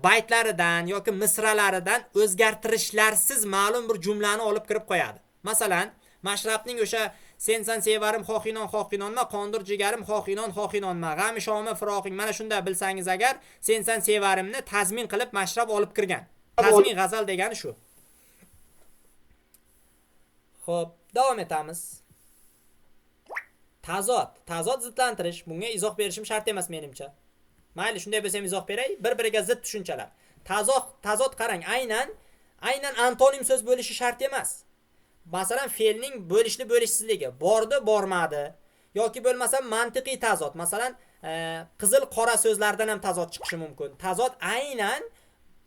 baytlaridan yoki misralaridan o'zgartirishlarsiz ma'lum bir jumlani olib kirib qo'yadi. Masalan, Mashrabning o'sha sensan sevarim xohinon xohinonma, qondir jigarim xohinon xohinonma, g'ami shomi firoqing, mana shunda bilsangiz agar sensan sevarimni tazmin qilib Mashrab olib kirgan. Tazmin g'azal degani shu. Xo'p, davom etamiz. Tazod zidlantirish. Bunga izoh berishim shart emas menimcha. Mayli, shunday bo'lsa ham izoh beray. Bir-biriga zid tushunchalar. Tazod qarang, aynan antonim so'z bo'lishi shart emas. Masalan, fe'lning bo'lishli bo'lishsizligi, bordi, bormadi yoki bo'lmasa mantiqiy tazod. Masalan, qizil qora so'zlardan ham tazod chiqishi mumkin. Tazod aynan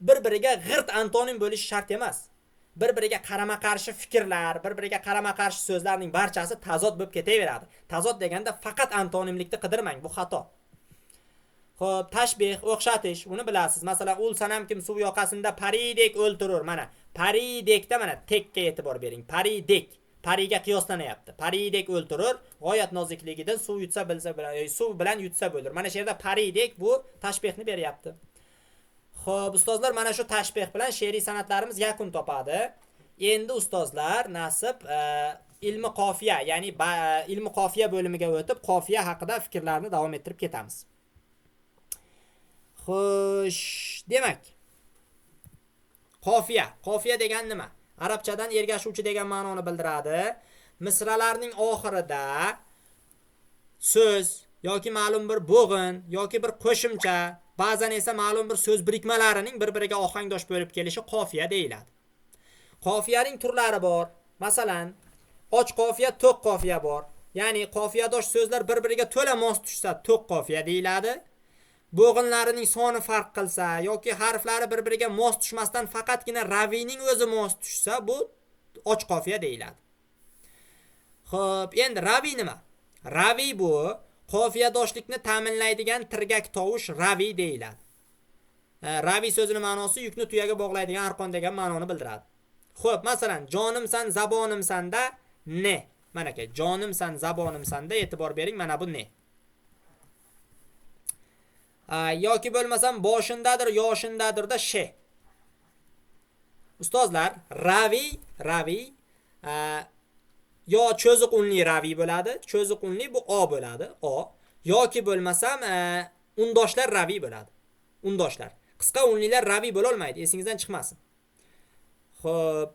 bir-biriga g'irt antonim bo'lishi shart emas. Bir-biriga qarama-qarshi fikrlar, bir-biriga qarama-qarshi so'zlarning barchasi tazod bo'lib ketaveradi. Tazod deganda faqat antonimlikni qidirmang, bu xato. Xo'p, tashbih, o'xshatish, uni bilasiz. Masalan, ul sanam kim suv yoqasida paridek o'ltirur. Mana paridekda mana tekka e'tibor bering. Paridek, pariga qiyoslanyapti. Paridek o'ltirur, g'oyat nozikligidan suv yutsa bilsa bilan, suv bilan yutsa bo'lur. Mana shu yerda paridek bu tashbihni beryapti. Xo'p, ustozlar, mana shu tashbih bilan she'riy san'atlarimiz yakun topadi. Endi ustozlar, nasib ilmi qofiya, ya'ni ilmi qofiya bo'limiga o'tib, qofiya haqida fikrlarni davom ettirib ketamiz. Xo'sh, demak, qofiya degan nima? Arabchadan ergashuvchi degan ma'noni bildiradi. Misralarning oxirida so'z yoki ma'lum bir bo'g'in yoki bir qo'shimcha, ba'zan esa ma'lum bir so'z birikmalarining bir-biriga ohangdosh bo'lib kelishi qofiya deyiladi. Qofiyaning turlari bor. Masalan, och qofiya, to'q qofiya bor. Ya'ni qofiyadosh so'zlar bir-biriga to'la mos tushsa to'q qofiya deyiladi. Bo'g'inlarining soni farq qilsa yoki harflari bir-biriga mos tushmasdan faqatgina raviyning o'zi mos tushsa, bu och qofiya deyiladi. Xo'p, endi raviy nima? Raviy bu qofiyadoshlikni ta'minlaydigan tirgak tovush raviy deyiladi. Raviy so'zining ma'nosi yukni tuyaga bog'laydigan arqon degan ma'noni bildiradi. Xo'p, masalan, jonimsan, zabonimsanda ne? Mana aka, jonimsan, zabonimsanda e'tibor bering, mana bu ne? Yoki bo'lmasam boshindadir, yoshindadirda she. Ustozlar, raviy yo cho'ziq unli raviy bo'ladi. Cho'ziq unli bu o bo'ladi, o. Yoki bo'lmasam undoshlar raviy bo'ladi. Undoshlar. Qisqa unlilar raviy bo'la olmaydi, esingizdan chiqmasin. Xo'p.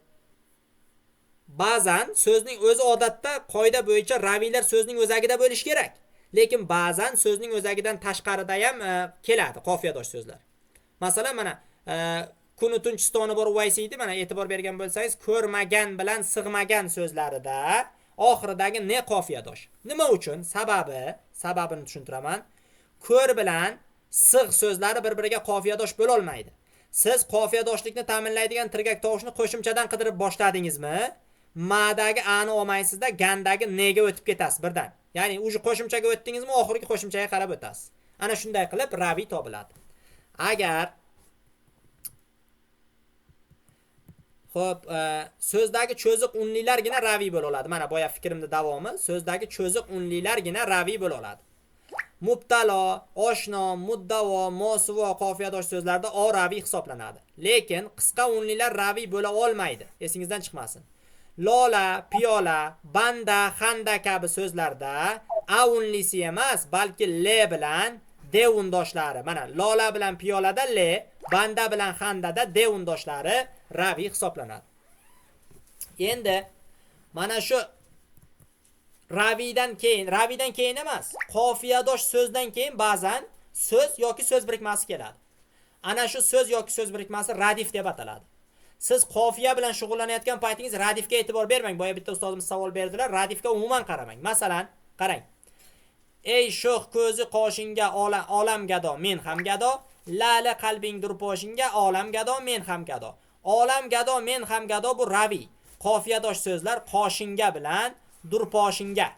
Ba'zan so'zning o'zi odatda qoida bo'yicha raviylar so'zning o'zagida bo'lish kerak. Lekin ba'zan so'zning o'zagidan tashqarida ham keladi qofiyadosh so'zlar. Masalan, mana kuni tunchistoni bor vaysiydi, mana e'tibor bergan bo'lsangiz, ko'rmagan bilan sig'magan so'zlarida oxiridagi ne qofiyadosh. Nima uchun? Sababini tushuntiraman. Ko'r bilan sig' so'zlari bir-biriga qofiyadosh bo'la olmaydi. Siz qofiyadoshlikni ta'minlaydigan tirgak tovushni qo'shimchadan qidirib boshladingizmi? Ma'dagi a'ni olmaysizda, gandagi nega o'tib ketasiz birdan. Ya'ni o'sha qo'shimchaga o'tdingizmi, oxirgi qo'shimchaga qarab o'tasiz. Ana shunday qilib raviy topiladi. Agar xo'p, so'zdagi cho'ziq unlilargina raviy bo'la oladi. Mana boya fikrimda davomi, so'zdagi cho'ziq unlilargina raviy bo'la oladi. Mubtalo, oshno, muddavo, mosuvo qofiyadosh so'zlarda o raviy hisoblanadi. Lekin qisqa unlilar raviy bo'la olmaydi. Esingizdan chiqmasin. Lola, piyola, banda, xanda kabi so'zlarda a unlisi emas, balki le bilan de undoshlari. Mana lola bilan piyolada le, banda bilan xandada de undoshlari raviy hisoblanadi. Endi mana shu raviydan keyin emas, qofiyadosh so'zdan keyin ba'zan so'z yoki so'z birikmasi keladi. Ana shu so'z yoki so'z birikmasi radif deb ataladi. Siz qofiya bilan shug'ullanayotgan paytingiz radifga e'tibor bermang. Boya bitta ustozimiz savol berdilar, radifga umuman qaramang. Masalan, qarang. Ey sho'x ko'zi qoshinga olam gado, men ham gado. Lala qalbing durposhinga olam gado, men ham gado. Olam gado, men ham gado bu raviy. Qofiyadosh so'zlar qoshinga bilan durposhinga.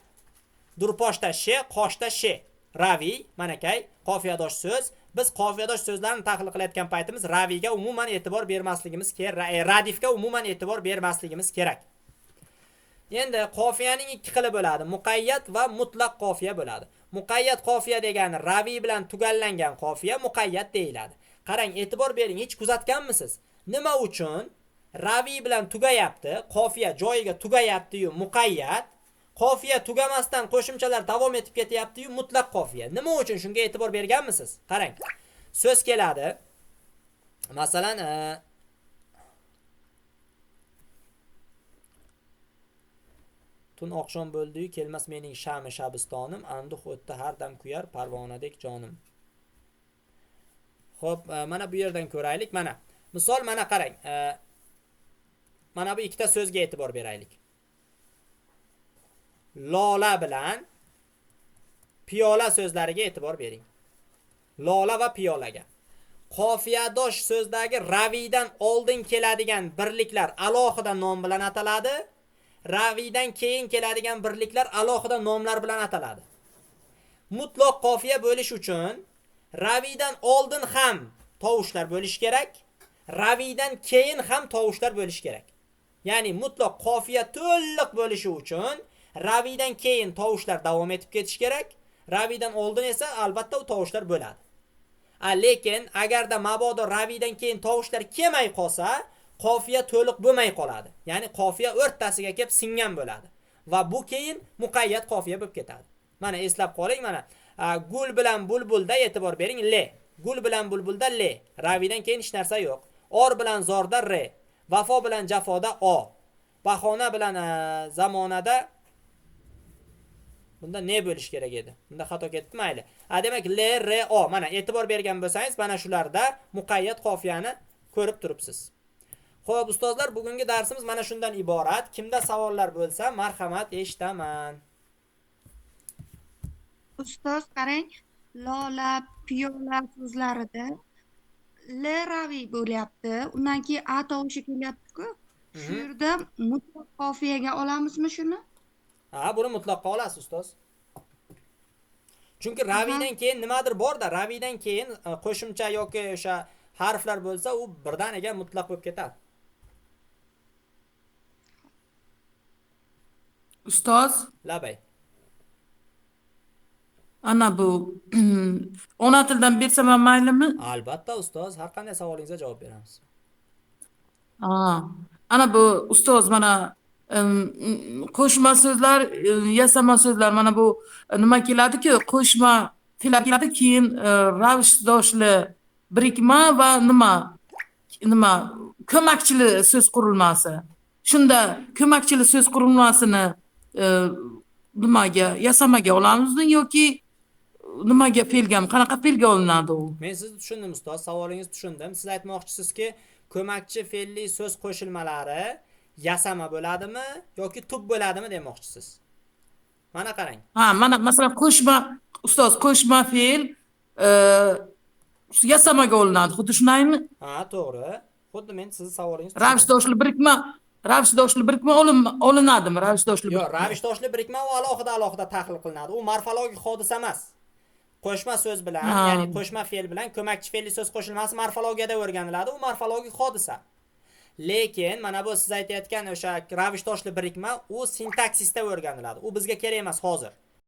Durposhda she, qoshda she. Raviy, manakay, qofiyadosh so'z. Biz qofiyadosh so'zlarni tahlil qilayotgan paytimiz raviyga umuman e'tibor bermasligimiz kerak, radifga umuman e'tibor bermasligimiz kerak. Endi qofiyaning ikki xili bo'ladi. Muqayyat va mutlaq qofiya bo'ladi. Muqayyat qofiya degani raviy bilan tugallangan qofiya muqayyat deyiladi. Qarang, e'tibor bering, hech kuzatganmisiz? Nima uchun raviy bilan tugayapti, qofiya joyiga tugayapti-yu muqayyat, qofiya tugamasdan qo'shimchalar davom etib ketyapti-yu mutlaq qofiya. Nima uchun? Shunga e'tibor berganmisiz? Qarang. So'z keladi. Masalan, tun oqshom bo'ldi-yu, kelmas mening shami shabistonim, anduh o'tdi har dam kuyar parvonadek jonim. Xo'p, mana bu yerdan ko'raylik. Mana misol, mana qarang. Mana bu ikkita so'zga e'tibor beraylik. Lola bilan piyola so'zlariga e'tibor bering. Lola va piyolaga. qofiyadosh so'zdagi raviydan oldin keladigan birliklar alohida nom bilan ataladi. Raviydan keyin keladigan birliklar alohida nomlar bilan ataladi. Mutlaq qofiya bo'lish uchun raviydan oldin ham tovushlar bo'lish kerak, raviydan keyin ham tovushlar bo'lish kerak. Ya'ni mutlaq qofiya to'liq bo'lishi uchun raviydan keyin tovushlar davom etib ketish kerak, raviydan oldin esa albatta u tovushlar bo'ladi. Lekin agarda mabodo raviydan keyin tovushlar kelmay qolsa, qofiya to'liq bo'lmay qoladi. Ya'ni qofiya o'rtasiga kelib singan bo'ladi va bu keyin muqayyat qofiya bo'lib ketadi. Mana eslab qoling, mana gul bilan bulbulda e'tibor bering, le. Gul bilan bulbulda le. Raviydan keyin hech narsa yo'q. Or bilan zorda re. Vafo bilan jafoda o. Bahona bilan zamonada bunda ne bo'lish kerak edi? Bunda xato ketdi, mayli. Demak le, re, o. Mana e'tibor bergan bo'lsangiz, mana shularda muqayyat qofiyani ko'rib turibsiz. Xo'p, ustozlar, bugungi darsimiz mana shundan iborat. Kimda savollar bo'lsa, marhamat, eshitaman. Ustoz qarang, lola, piyola so'zlarida l raviy bo'lyapti. Undan keyin a tovushi kelyapti-ku. Shu yerda mutlaq qofiyaga olamizmi shuni? Buni mutlaqqa olasiz, ustoz. Chunki raviydan keyin nimadir bor-da, raviydan keyin qo'shimcha yoki o'sha harflar bo'lsa, u birdaniga mutlaq bo'lib ketadi. Ustoz, Labay. ana bu ona tildan bersam ham maylimi? Albatta, ustoz, har qanday savolingizga javob beramiz. Ana bu ustoz, mana qo'shma so'zlar, yasama so'zlar, mana bu nima keladi-ku, qo'shma fe'llar keladi, keyin ravishdoshli birikma va nima ko'makchili so'z qurilmasi. Shunda ko'makchili so'z qurilmasini nimaga, yasamaga olamizmi yoki nimaga fe'lga, qanaqa fe'lga olinadi u? Men sizni tushundim, ustoz, savolingizni tushundim. Siz aytmoqchisizki, ko'makchi fe'lli so'z qo'shilmalari yasama bo'ladimi yoki tub bo'ladimi demoqchisiz. Mana qarang. Mana masalan qo'shma fe'l yasamaga olinadi. Xuddi shundaymi? To'g'ri. Xuddi men sizning savolingizni Ravishdoshli birikma olinadimi? Yo'q, ravishdoshli birikma u alohida tahlil qilinadi. U morfologik hodisa emas. Qo'shma so'z bilan, ya'ni qo'shma fe'l bilan ko'makchi fe'lli so'z qo'shilmasi morfologiyada o'rganiladi. U morfologik hodisa. Lekin mana bu siz aytayotgan o'sha ravishdoshli birikma u sintaksisda o'rganiladi. U bizga kerak emas hozir.